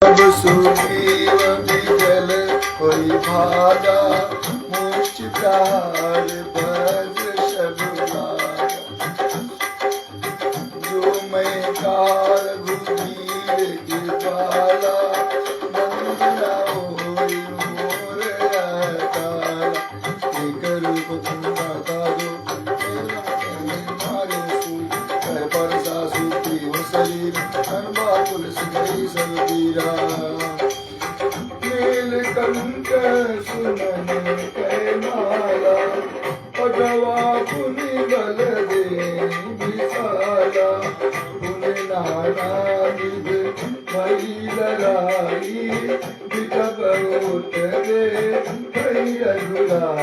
अब सुग्रीव बिगल कोई भागा मुझ प्यार भज शबुलागा जो मैं कार भूधीर कृपाला बंदना होई मोर अकाला एक रूप तुम दाता दो मारे सूई कर पर सासु प्रिय शरीर अनबा तुलसी गई सब पीरा नीलकंठ सुमन कै माला पगवा पुनि बल दे विशाला पुन नाना विध मई लड़ाई बिकब उठ दे कई रघुराई